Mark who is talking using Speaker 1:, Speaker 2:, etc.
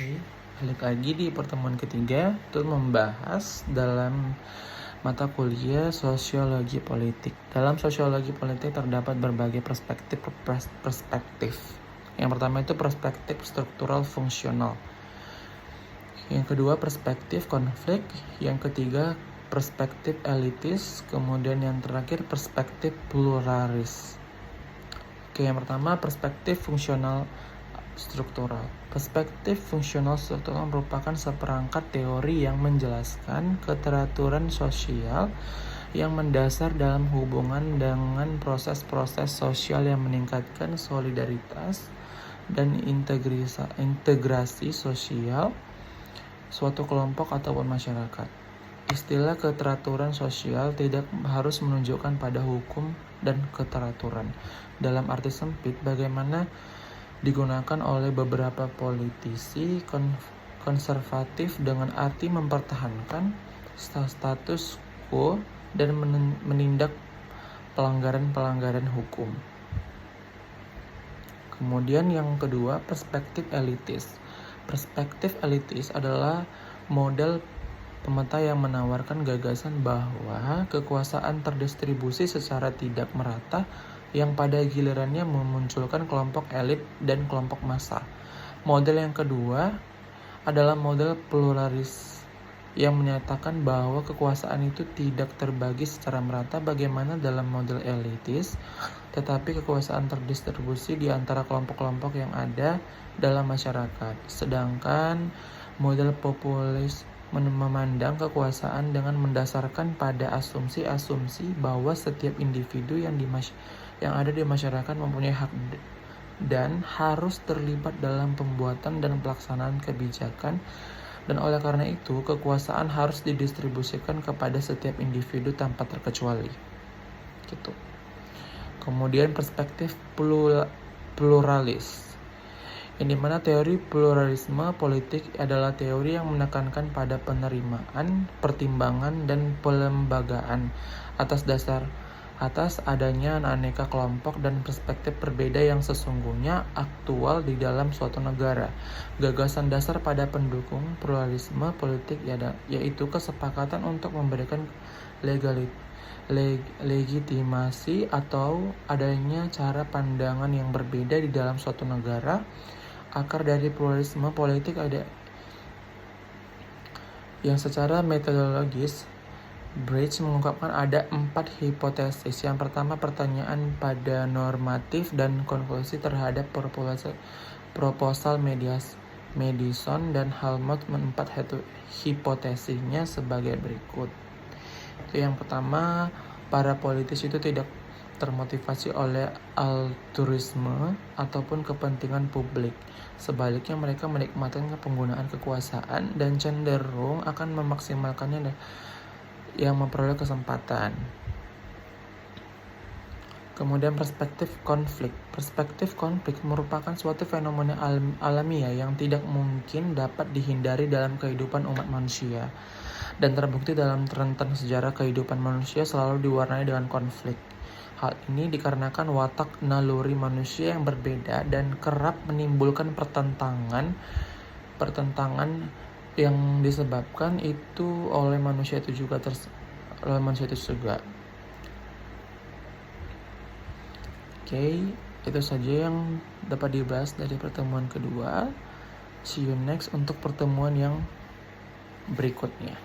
Speaker 1: Oke, balik lagi di pertemuan ketiga untuk membahas dalam mata kuliah sosiologi politik. Dalam sosiologi politik terdapat berbagai perspektif. Yang pertama itu perspektif struktural fungsional. Yang kedua perspektif konflik. Yang ketiga perspektif elitis. Kemudian yang terakhir perspektif pluralis. Oke, yang pertama perspektif fungsional struktural. Perspektif fungsional struktural merupakan seperangkat teori yang menjelaskan keteraturan sosial yang mendasar dalam hubungan dengan proses-proses sosial yang meningkatkan solidaritas dan integrasi sosial suatu kelompok ataupun masyarakat. Istilah keteraturan sosial tidak harus menunjukkan pada hukum dan keteraturan. Dalam arti sempit, bagaimana digunakan oleh beberapa politisi konservatif dengan arti mempertahankan status quo dan menindak pelanggaran-pelanggaran hukum. Kemudian yang kedua, perspektif elitis. Perspektif elitis adalah model pemeta yang menawarkan gagasan bahwa kekuasaan terdistribusi secara tidak merata yang pada gilirannya memunculkan kelompok elit dan kelompok massa. Model yang kedua adalah model pluralis yang menyatakan bahwa kekuasaan itu tidak terbagi secara merata bagaimana dalam model elitis, tetapi kekuasaan terdistribusi di antara kelompok-kelompok yang ada dalam masyarakat. Sedangkan model populis memandang kekuasaan dengan mendasarkan pada asumsi-asumsi bahwa setiap individu yang ada di masyarakat mempunyai hak dan harus terlibat dalam pembuatan dan pelaksanaan kebijakan, dan oleh karena itu kekuasaan harus didistribusikan kepada setiap individu tanpa terkecuali. Gitu. Kemudian perspektif pluralis, yang dimana teori pluralisme politik adalah teori yang menekankan pada penerimaan, pertimbangan, dan pelembagaan atas adanya aneka kelompok dan perspektif berbeda yang sesungguhnya aktual di dalam suatu negara. Gagasan dasar pada pendukung pluralisme politik yaitu kesepakatan untuk memberikan legitimasi atau adanya cara pandangan yang berbeda di dalam suatu negara. Akar dari pluralisme politik ada yang secara metodologis. Bridge mengungkapkan ada 4 hipotesis. Yang pertama, pertanyaan pada normatif dan konklusi terhadap proposal Madison dan Helmont. 4 hipotesisnya sebagai berikut. Yang pertama, para politisi itu tidak termotivasi oleh altruisme ataupun kepentingan publik. Sebaliknya, mereka menikmati penggunaan kekuasaan dan cenderung akan memaksimalkannya yang memperoleh kesempatan. Kemudian perspektif konflik. Perspektif konflik merupakan suatu fenomena alamiah yang tidak mungkin dapat dihindari dalam kehidupan umat manusia, dan terbukti dalam rentan sejarah kehidupan manusia selalu diwarnai dengan konflik. Hal ini dikarenakan watak naluri manusia yang berbeda dan kerap menimbulkan pertentangan yang disebabkan itu oleh manusia itu juga. Oke, itu saja yang dapat dibahas dari pertemuan kedua. See you next untuk pertemuan yang berikutnya.